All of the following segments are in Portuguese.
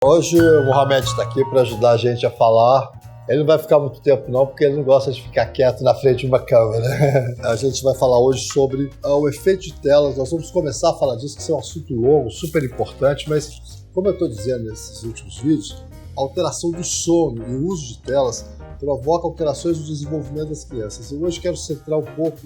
Hoje o Mohamed está aqui para ajudar a gente a falar. Ele não vai ficar muito tempo não, porque ele não gosta de ficar quieto na frente de uma câmera. A gente vai falar hoje sobre o efeito de telas. Nós vamos começar a falar disso, que é um assunto longo, super importante, mas como eu estou dizendo nesses últimos vídeos, a alteração do sono e o uso de telas provoca alterações no desenvolvimento das crianças. E hoje quero centrar um pouco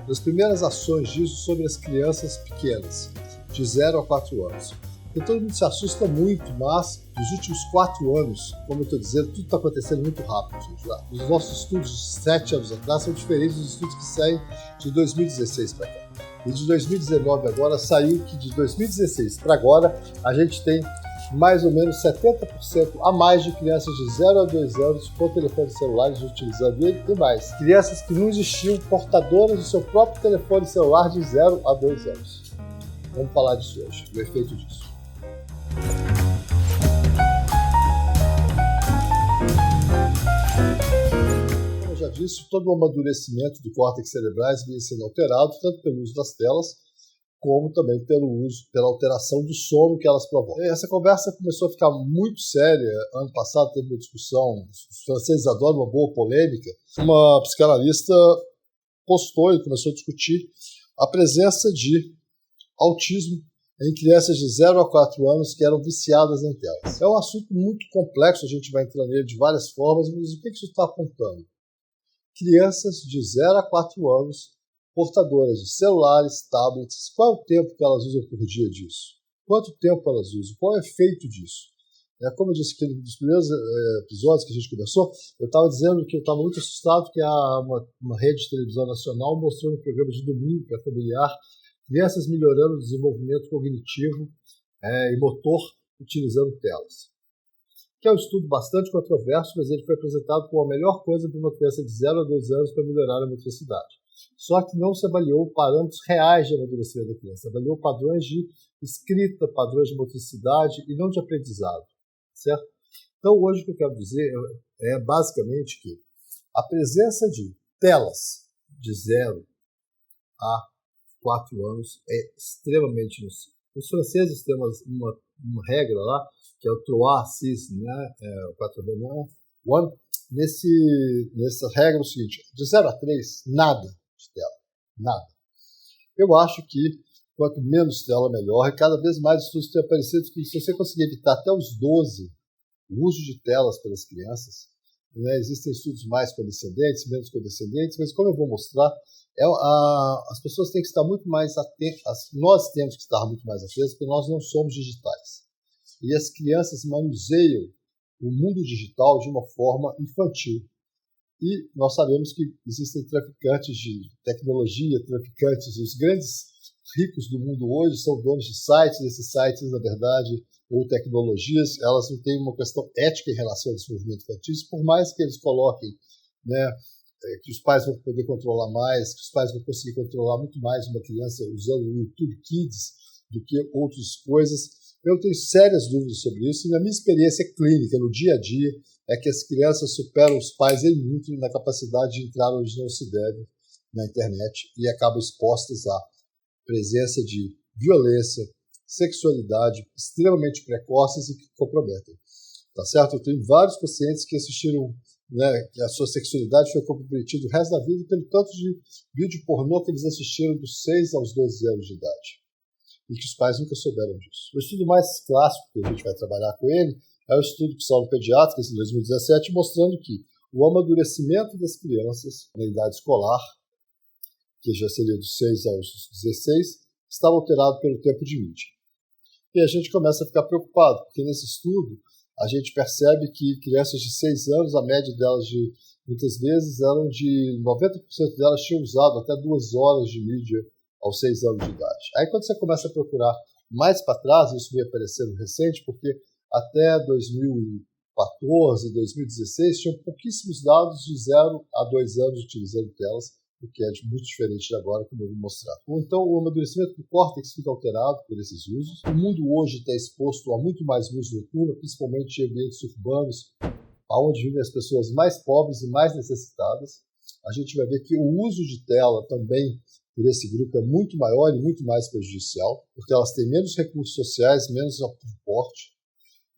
nas primeiras ações disso sobre as crianças pequenas, de 0 a 4 anos. Porque todo mundo se assusta muito, mas nos últimos 4 anos, como eu estou dizendo, tudo está acontecendo muito rápido, gente. Os nossos estudos de 7 anos atrás são diferentes dos estudos que saem de 2016 para cá. E de 2019 agora saiu que de 2016 para agora a gente tem mais ou menos 70% a mais de crianças de 0 a 2 anos com telefones celulares utilizando ele e mais. Crianças que não existiam portadoras do seu próprio telefone celular de 0 a 2 anos. Vamos falar disso hoje, o efeito disso. Como eu já disse, todo o amadurecimento do córtex cerebrais vem sendo alterado, tanto pelo uso das telas, como também pela alteração do sono que elas provocam. Essa conversa começou a ficar muito séria. Ano passado teve uma discussão, os franceses adoram uma boa polêmica. Uma psicanalista postou e começou a discutir a presença de autismo em crianças de 0 a 4 anos que eram viciadas em telas. É um assunto muito complexo, a gente vai entrar nele de várias formas, mas o que isso está apontando? Crianças de 0 a 4 anos, portadoras de celulares, tablets, qual é o tempo que elas usam por dia disso? Quanto tempo elas usam? Qual é o efeito disso? Como eu disse aqui nos primeiros episódios que a gente começou, eu estava dizendo que eu estava muito assustado que uma rede de televisão nacional mostrou no programa de domingo, que é familiar, crianças melhorando o desenvolvimento cognitivo e motor utilizando telas. Que é um estudo bastante controverso, mas ele foi apresentado como a melhor coisa para uma criança de 0 a 2 anos para melhorar a motricidade. Só que não se avaliou parâmetros reais de amadurecimento da criança, avaliou padrões de escrita, padrões de motricidade e não de aprendizado, certo? Então hoje o que eu quero dizer é basicamente que a presença de telas de 0 a 4 anos é extremamente nocivo. Os franceses têm uma regra lá, que é o 3, 6, né? 4, 1. Nessa regra é o seguinte, de 0 a 3, nada de tela. Nada. Eu acho que quanto menos tela, melhor. E cada vez mais estudos têm aparecido que se você conseguir evitar até os 12 o uso de telas pelas crianças, né? Existem estudos mais condescendentes, menos condescendentes, mas como eu vou mostrar, as pessoas têm que estar muito mais atentas, nós temos que estar muito mais atentos, porque nós não somos digitais. E as crianças manuseiam o mundo digital de uma forma infantil. E nós sabemos que existem traficantes de tecnologia, os grandes ricos do mundo hoje são donos de sites, esses sites, na verdade, ou tecnologias, elas não têm uma questão ética em relação ao desenvolvimento infantil, por mais que eles coloquem, né, que os pais vão poder controlar mais, que os pais vão conseguir controlar muito mais uma criança usando o YouTube Kids do que outras coisas. Eu tenho sérias dúvidas sobre isso, e na minha experiência clínica, no dia a dia, é que as crianças superam os pais em muito na capacidade de entrar onde não se deve na internet e acabam expostas à presença de violência, sexualidade extremamente precoces e que comprometem. Tá certo? Eu tenho vários pacientes que assistiram, né, que a sua sexualidade foi comprometida o resto da vida pelo tanto de vídeo pornô que eles assistiram dos 6 aos 12 anos de idade. E que os pais nunca souberam disso. O estudo mais clássico que a gente vai trabalhar com ele é o estudo que saiu no Pediatrics em 2017, mostrando que o amadurecimento das crianças na idade escolar, que já seria dos 6 aos 16, estava alterado pelo tempo de mídia. E a gente começa a ficar preocupado, porque nesse estudo a gente percebe que crianças de 6 anos, a média delas muitas vezes eram de 90% delas tinham usado até 2 horas de mídia aos 6 anos de idade. Aí quando você começa a procurar mais para trás, isso veio aparecendo recente, porque até 2014, 2016, tinham pouquíssimos dados de 0 a 2 anos utilizando telas, o que é muito diferente de agora, como eu vou mostrar. Então, o amadurecimento do córtex fica alterado por esses usos. O mundo hoje está exposto a muito mais luz noturna, principalmente em ambientes urbanos, onde vivem as pessoas mais pobres e mais necessitadas. A gente vai ver que o uso de tela também por esse grupo é muito maior e muito mais prejudicial, porque elas têm menos recursos sociais, menos aporte.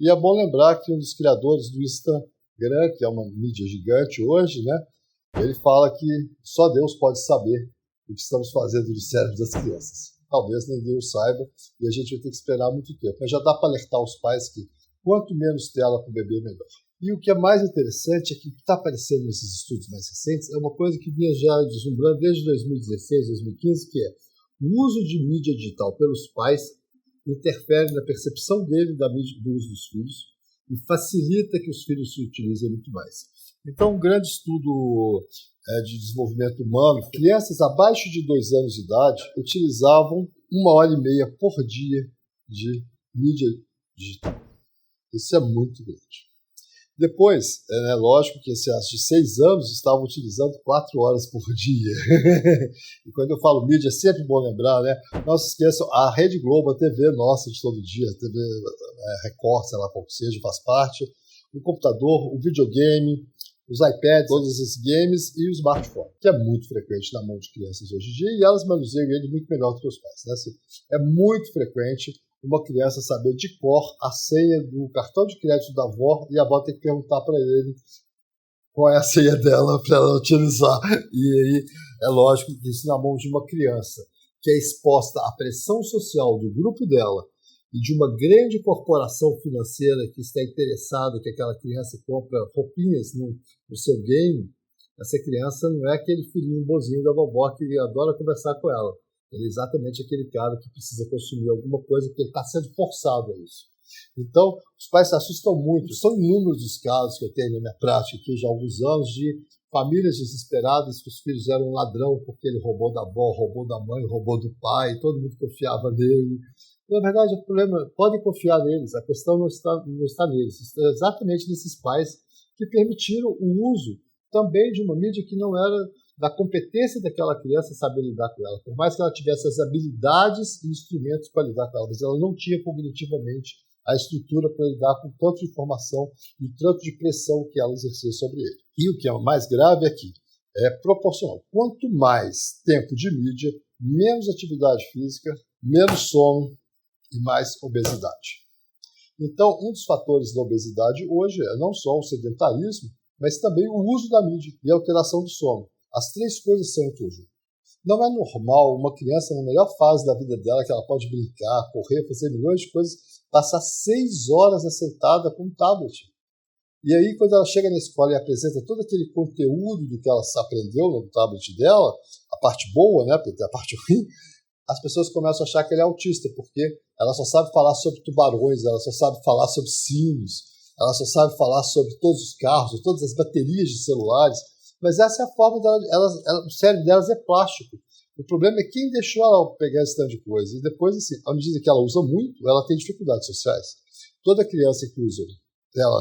E é bom lembrar que um dos criadores do Instagram, que é uma mídia gigante hoje, né, ele fala que só Deus pode saber o que estamos fazendo no cérebro das crianças. Talvez nem Deus saiba e a gente vai ter que esperar muito tempo. Mas já dá para alertar os pais que quanto menos tela para o bebê, melhor. E o que é mais interessante é que o que está aparecendo nesses estudos mais recentes é uma coisa que vinha já deslumbrando desde 2016, 2015, que é o uso de mídia digital pelos pais interfere na percepção dele do uso dos filhos e facilita que os filhos se utilizem muito mais. Então, um grande estudo de desenvolvimento humano, crianças abaixo de 2 anos de idade utilizavam 1h30 por dia de mídia digital. Isso é muito grande. Depois, é lógico que as de 6 anos estavam utilizando 4 horas por dia. E quando eu falo mídia, é sempre bom lembrar, né? Não se esqueçam, a Rede Globo, a TV nossa de todo dia, a TV Record, sei lá qual que seja, faz parte, o computador, o videogame, os iPads, todos esses games e o smartphone, que é muito frequente na mão de crianças hoje em dia, e elas manuseiam ele muito melhor do que os pais. Né? É muito frequente uma criança saber de cor a senha do cartão de crédito da avó e a avó tem que perguntar para ele qual é a senha dela para ela utilizar. E aí é lógico que isso na mão de uma criança que é exposta à pressão social do grupo dela e de uma grande corporação financeira que está interessada que aquela criança compra roupinhas no seu game, essa criança não é aquele filhinho bozinho da vovó que adora conversar com ela. Ele é exatamente aquele cara que precisa consumir alguma coisa porque ele está sendo forçado a isso. Então, os pais se assustam muito. São inúmeros os casos que eu tenho na minha prática aqui já há alguns anos de famílias desesperadas que os filhos eram um ladrão porque ele roubou da avó, roubou da mãe, roubou do pai, todo mundo confiava nele. Na verdade, o problema, podem confiar neles, a questão não está neles, está exatamente nesses pais que permitiram o uso também de uma mídia que não era da competência daquela criança saber lidar com ela. Por mais que ela tivesse as habilidades e instrumentos para lidar com ela, mas ela não tinha cognitivamente a estrutura para lidar com tanto de informação e tanto de pressão que ela exercia sobre ele. E o que é mais grave aqui é proporcional. Quanto mais tempo de mídia, menos atividade física, menos sono e mais obesidade. Então, um dos fatores da obesidade hoje é não só o sedentarismo, mas também o uso da mídia e a alteração do sono. As 3 coisas são em conjunto. Não é normal uma criança, na melhor fase da vida dela, que ela pode brincar, correr, fazer milhões de coisas, passar 6 horas assentada com um tablet. E aí, quando ela chega na escola e apresenta todo aquele conteúdo do que ela aprendeu no tablet dela, a parte boa, né, porque tem a parte ruim, as pessoas começam a achar que ele é autista, porque ela só sabe falar sobre tubarões, ela só sabe falar sobre sinos, ela só sabe falar sobre todos os carros, todas as baterias de celulares. Mas essa é a forma dela, o cérebro delas é plástico. O problema é quem deixou ela pegar esse tanto de coisa. E depois, assim, à medida que ela usa muito, ela tem dificuldades sociais. Toda criança que usa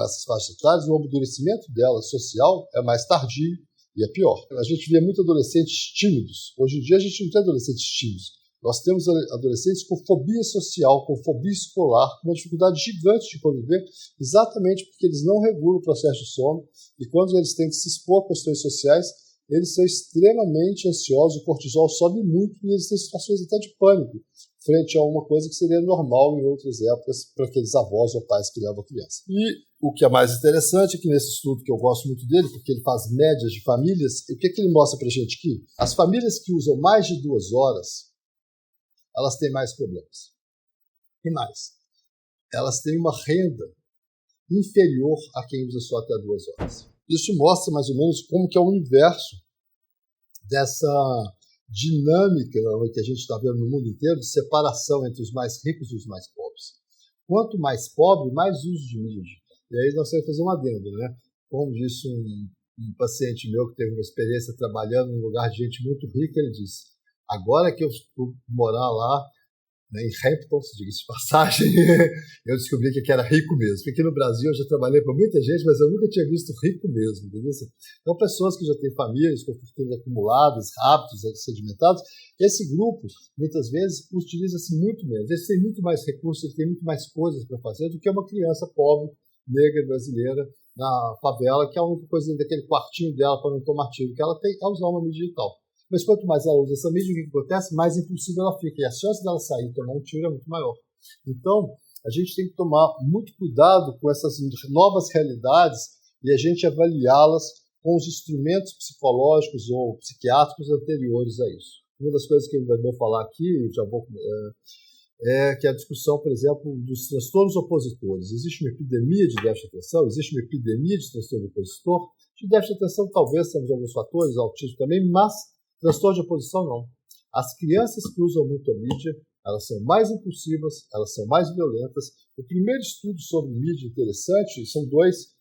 essas faixas etárias, o amadurecimento dela social é mais tardio e é pior. A gente vê muito adolescentes tímidos. Hoje em dia a gente não tem adolescentes tímidos. Nós temos adolescentes com fobia social, com fobia escolar, com uma dificuldade gigante de conviver, exatamente porque eles não regulam o processo de sono e quando eles têm que se expor a questões sociais, eles são extremamente ansiosos, o cortisol sobe muito e eles têm situações até de pânico, frente a uma coisa que seria normal em outras épocas para aqueles avós ou pais que levam a criança. E o que é mais interessante é que nesse estudo, que eu gosto muito dele, porque ele faz médias de famílias, o que ele mostra para a gente aqui? As famílias que usam mais de 2 horas, elas têm mais problemas. E mais, elas têm uma renda inferior a quem usa só até 2 horas. Isso mostra mais ou menos como que é o universo dessa dinâmica que a gente está vendo no mundo inteiro de separação entre os mais ricos e os mais pobres. Quanto mais pobre, mais uso de mídia. E aí nós temos que fazer um adendo, né? Como disse um paciente meu que teve uma experiência trabalhando em um lugar de gente muito rica, ele disse: agora que eu fui morar lá, né, em Hampton, diga-se de passagem, eu descobri que era rico mesmo. Porque aqui no Brasil eu já trabalhei com muita gente, mas eu nunca tinha visto rico mesmo. Entendeu? Então, pessoas que já têm famílias com fortunas acumuladas, hábitos sedimentados, esse grupo, muitas vezes, utiliza-se muito menos. Eles têm muito mais recursos, eles têm muito mais coisas para fazer do que uma criança pobre, negra, brasileira, na favela, que a única coisa daquele quartinho dela para não tomar tiro que ela tem é usar uma mídia digital. Mas quanto mais ela usa essa mídia, o que acontece? Mais impulsiva ela fica. E a chance dela sair e tomar um tiro é muito maior. Então, a gente tem que tomar muito cuidado com essas novas realidades e a gente avaliá-las com os instrumentos psicológicos ou psiquiátricos anteriores a isso. Uma das coisas que eu ainda vou falar aqui, já vou, que é a discussão, por exemplo, dos transtornos opositores. Existe uma epidemia de déficit de atenção, existe uma epidemia de transtorno opositor. De déficit de atenção, talvez temos alguns fatores, autismo também, mas transtorno de oposição não. As crianças que usam muito a mídia, elas são mais impulsivas, elas são mais violentas. O primeiro estudo sobre mídia interessante, são dois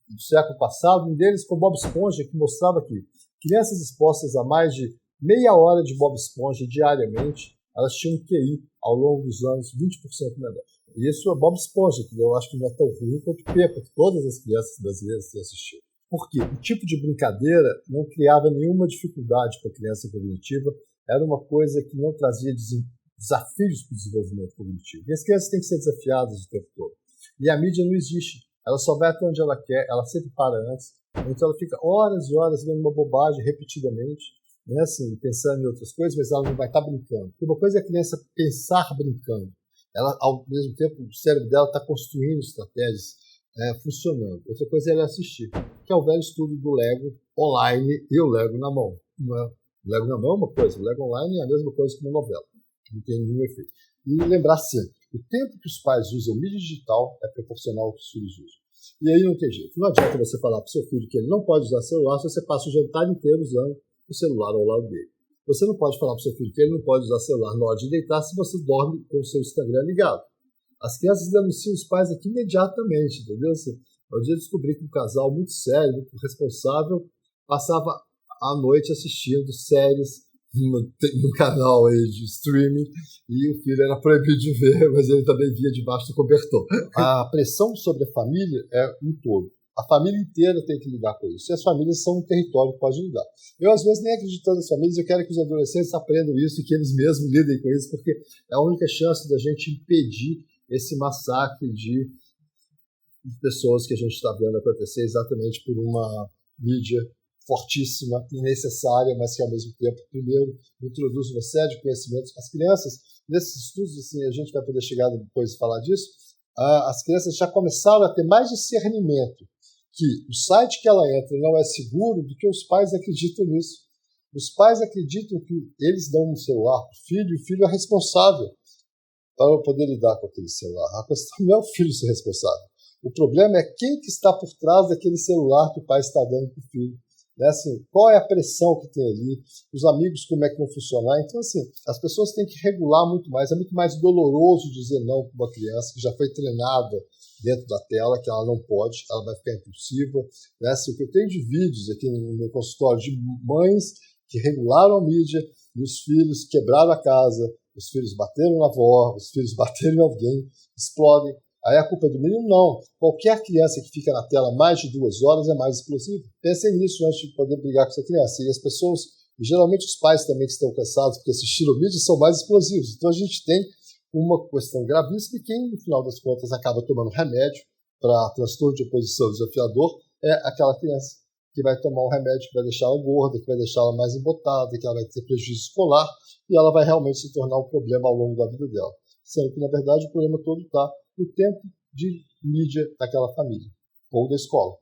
do século passado, um deles foi Bob Esponja, que mostrava que crianças expostas a mais de meia hora de Bob Esponja diariamente, elas tinham um QI ao longo dos anos 20% melhor. E isso é Bob Esponja, que eu acho que não é tão ruim quanto Peppa, que todas as crianças brasileiras têm assistido. Por quê? O tipo de brincadeira não criava nenhuma dificuldade para a criança cognitiva, era uma coisa que não trazia desafios para o desenvolvimento cognitivo. E as crianças têm que ser desafiadas o tempo todo. E a mídia não existe. Ela só vai até onde ela quer, ela sempre para antes. Então ela fica horas e horas vendo uma bobagem repetidamente, né, assim, pensando em outras coisas, mas ela não vai estar brincando. Porque uma coisa é a criança pensar brincando. Ela, ao mesmo tempo, o cérebro dela está construindo estratégias funcionando. Outra coisa é ela assistir, que é o velho estudo do Lego online e o Lego na mão. O Lego na mão é uma coisa, o Lego online é a mesma coisa que uma novela. Não tem nenhum efeito. E lembrar sempre, o tempo que os pais usam mídia digital é proporcional ao que os filhos usam. E aí não tem jeito. Não adianta você falar para o seu filho que ele não pode usar celular se você passa o jantar inteiro usando o celular ao lado dele. Você não pode falar para o seu filho que ele não pode usar celular na hora de deitar se você dorme com o seu Instagram ligado. As crianças denunciam os pais aqui imediatamente, entendeu? Um dia eu descobri que um casal muito sério, muito responsável, passava a noite assistindo séries no canal aí de streaming e o filho era proibido de ver, mas ele também via debaixo do cobertor. A pressão sobre a família é um todo. A família inteira tem que lidar com isso. E as famílias são um território que pode lidar. Eu, às vezes, nem acredito nas famílias, eu quero que os adolescentes aprendam isso e que eles mesmos lidem com isso, porque é a única chance da gente impedir esse massacre de pessoas que a gente está vendo acontecer exatamente por uma mídia fortíssima e necessária, mas que, ao mesmo tempo, primeiro, introduz uma série de conhecimentos. As crianças, nesses estudos, assim, a gente vai poder chegar depois e falar disso, as crianças já começaram a ter mais discernimento que o site que ela entra não é seguro do que os pais acreditam nisso. Os pais acreditam que eles dão um celular para o filho e o filho é responsável para poder lidar com aquele celular. A questão não é o filho ser responsável. O problema é quem que está por trás daquele celular que o pai está dando para o filho. Né? Assim, qual é a pressão que tem ali, os amigos como é que vão funcionar. Então, assim, as pessoas têm que regular muito mais. É muito mais doloroso dizer não para uma criança que já foi treinada dentro da tela, que ela não pode, ela vai ficar impulsiva. Né? Assim, o que eu tenho de vídeos aqui no meu consultório de mães que regularam a mídia e os filhos quebraram a casa, os filhos bateram na avó, os filhos bateram em alguém, explodem. Aí a culpa é do menino? Não. Qualquer criança que fica na tela mais de 2 horas é mais explosiva. Pensem nisso antes de poder brigar com essa criança. E as pessoas, geralmente os pais também que estão cansados porque assistiram vídeo, são mais explosivos. Então a gente tem uma questão gravíssima e quem, no final das contas, acaba tomando remédio para transtorno de oposição desafiador é aquela criança que vai tomar um remédio que vai deixar ela gorda, que vai deixar ela mais embotada, que ela vai ter prejuízo escolar e ela vai realmente se tornar um problema ao longo da vida dela. Sendo que, na verdade, o problema todo está no tempo de mídia daquela família ou da escola.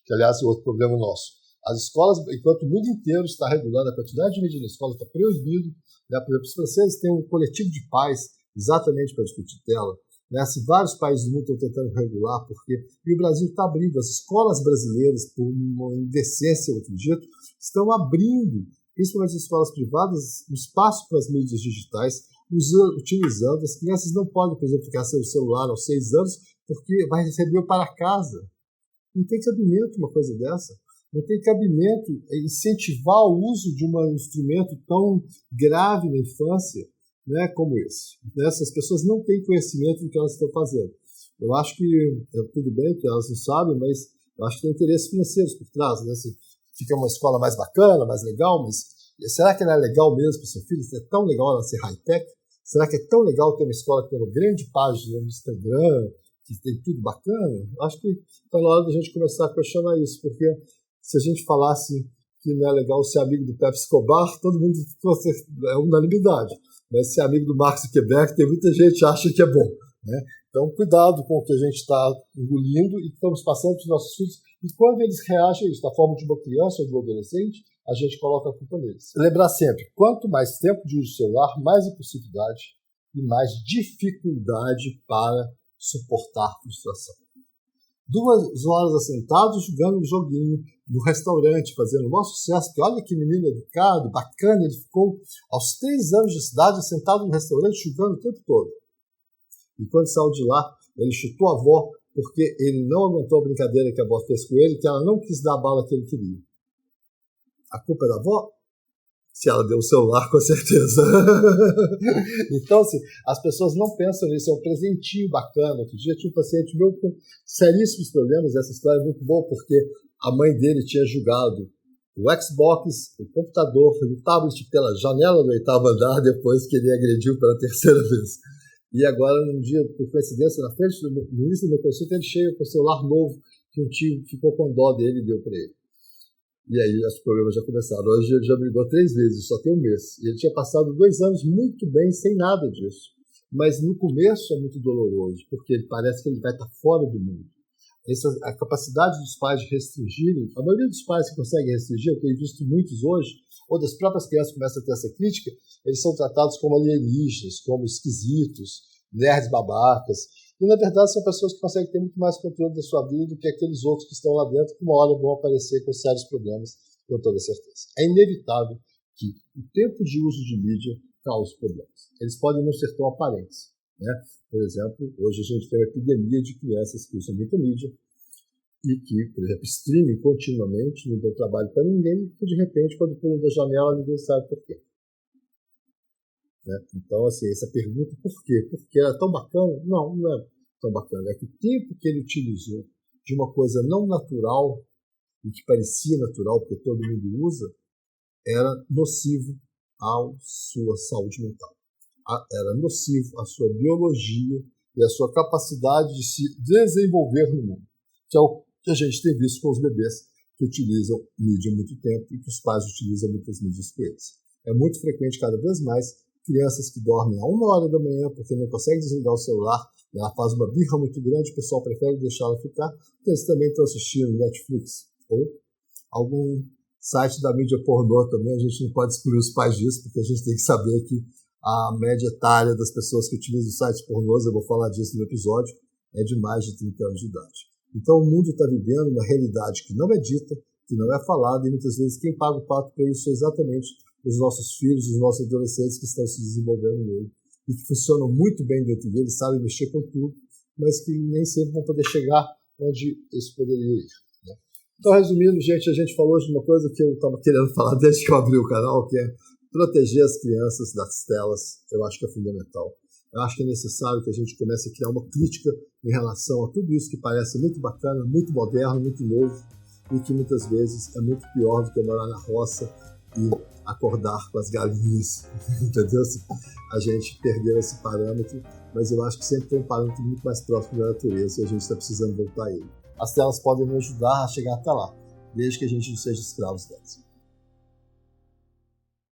Que, aliás, é outro problema nosso. As escolas, enquanto o mundo inteiro está regulando a quantidade de mídia na escola, está proibido. Né? Por exemplo, os franceses têm um coletivo de pais exatamente para discutir tela. Né? Assim, vários países do mundo estão tentando regular, porque e o Brasil está abrindo. As escolas brasileiras, por uma indecência, eu acredito, estão abrindo, principalmente as escolas privadas, um espaço para as mídias digitais, utilizando. As crianças não podem, por exemplo, ficar sem o celular aos 6 anos, porque vai receber para casa. Não tem cabimento uma coisa dessa. Não tem cabimento incentivar o uso de um instrumento tão grave na infância, né, como esse. Essas pessoas não têm conhecimento do que elas estão fazendo. Eu acho que, tudo bem que elas não sabem, mas eu acho que tem interesses financeiros por trás. Né? Se fica uma escola mais bacana, mais legal, mas será que não é legal mesmo para o seu filho? É tão legal ela ser high-tech? Será que é tão legal ter uma escola que tem uma grande página no Instagram, que tem tudo bacana? Acho que está na hora da gente começar a questionar isso, porque se a gente falasse que não é legal ser amigo do Pepe Escobar, todo mundo é unanimidade. Mas ser amigo do Mark Zuckerberg, tem muita gente que acha que é bom. né? Então, cuidado com o que a gente está engolindo e estamos passando para os nossos filhos. E quando eles reagem a isso, na forma de uma criança ou de um adolescente, a gente coloca a culpa neles. Lembrar sempre, quanto mais tempo de uso do celular, mais impulsividade e mais dificuldade para suportar frustração. 2 horas assentados jogando um joguinho no restaurante, fazendo um maior sucesso, porque olha que menino educado, bacana, ele ficou aos 3 anos de idade sentado no restaurante jogando o tempo todo. E quando saiu de lá, ele chutou a avó porque ele não aguentou a brincadeira que a avó fez com ele, que ela não quis dar a bala que ele queria. A culpa é da avó? Se ela deu o celular, com certeza. Então, assim, as pessoas não pensam nisso, é um presentinho bacana. Outro dia tinha um paciente meu com seríssimos problemas, essa história é muito boa, porque a mãe dele tinha jogado o Xbox, o computador e o tablet pela janela do 8º andar depois que ele agrediu pela 3ª vez. E agora, num dia, por coincidência, no início do meu consulta, ele chega com o celular novo, que um tio ficou com dó dele e deu para ele. E aí os problemas já começaram. Hoje ele já brigou 3 vezes, só tem um mês. E ele tinha passado 2 anos muito bem, sem nada disso. Mas no começo é muito doloroso, porque ele parece que ele vai estar fora do mundo. A capacidade dos pais de restringirem, a maioria dos pais que conseguem restringir, eu tenho visto muitos hoje, ou das próprias crianças começam a ter essa crítica, eles são tratados como alienígenas, como esquisitos, nerds babacas. E, na verdade, são pessoas que conseguem ter muito mais controle da sua vida do que aqueles outros que estão lá dentro, que uma hora vão aparecer com sérios problemas, com toda certeza. É inevitável que o tempo de uso de mídia cause problemas. Eles podem não ser tão aparentes, né? Por exemplo, hoje a gente tem uma epidemia de crianças que usam muita mídia e que, por exemplo, streamem continuamente, não dão trabalho para ninguém, e de repente, quando pulam da janela, ninguém sabe por quê. Né? Então, assim, essa pergunta, por quê? Porque era tão bacana? Não, não é tão bacana. É que o tempo que ele utilizou de uma coisa não natural, e que parecia natural, porque todo mundo usa, era nocivo à sua saúde mental. Era nocivo à sua biologia e à sua capacidade de se desenvolver no mundo. Que é o que a gente tem visto com os bebês que utilizam mídia há muito tempo e que os pais utilizam muitas mídias com eles. É muito frequente, cada vez mais, crianças que dormem a 1 hora da manhã porque não conseguem desligar o celular, e ela faz uma birra muito grande, o pessoal prefere deixar ela ficar, porque eles também estão assistindo Netflix ou algum site da mídia pornô também. A gente não pode excluir os pais disso, porque a gente tem que saber que a média etária das pessoas que utilizam sites pornôs, eu vou falar disso no episódio, é de mais de 30 anos de idade. Então o mundo está vivendo uma realidade que não é dita, que não é falada, e muitas vezes quem paga o pato para isso é exatamente os nossos filhos, os nossos adolescentes que estão se desenvolvendo nele, e que funcionam muito bem dentro deles, sabem mexer com tudo, mas que nem sempre vão poder chegar onde isso poderia ir. Né? Então, resumindo, gente, a gente falou de uma coisa que eu estava querendo falar desde que eu abri o canal, que é proteger as crianças das telas. Eu acho que é fundamental. Eu acho que é necessário que a gente comece a criar uma crítica em relação a tudo isso que parece muito bacana, muito moderno, muito novo, e que muitas vezes é muito pior do que morar na roça e acordar com as galinhas, entendeu? A gente perdeu esse parâmetro, mas eu acho que sempre tem um parâmetro muito mais próximo da natureza e a gente está precisando voltar a ele. As telas podem nos ajudar a chegar até lá, desde que a gente não seja escravos delas.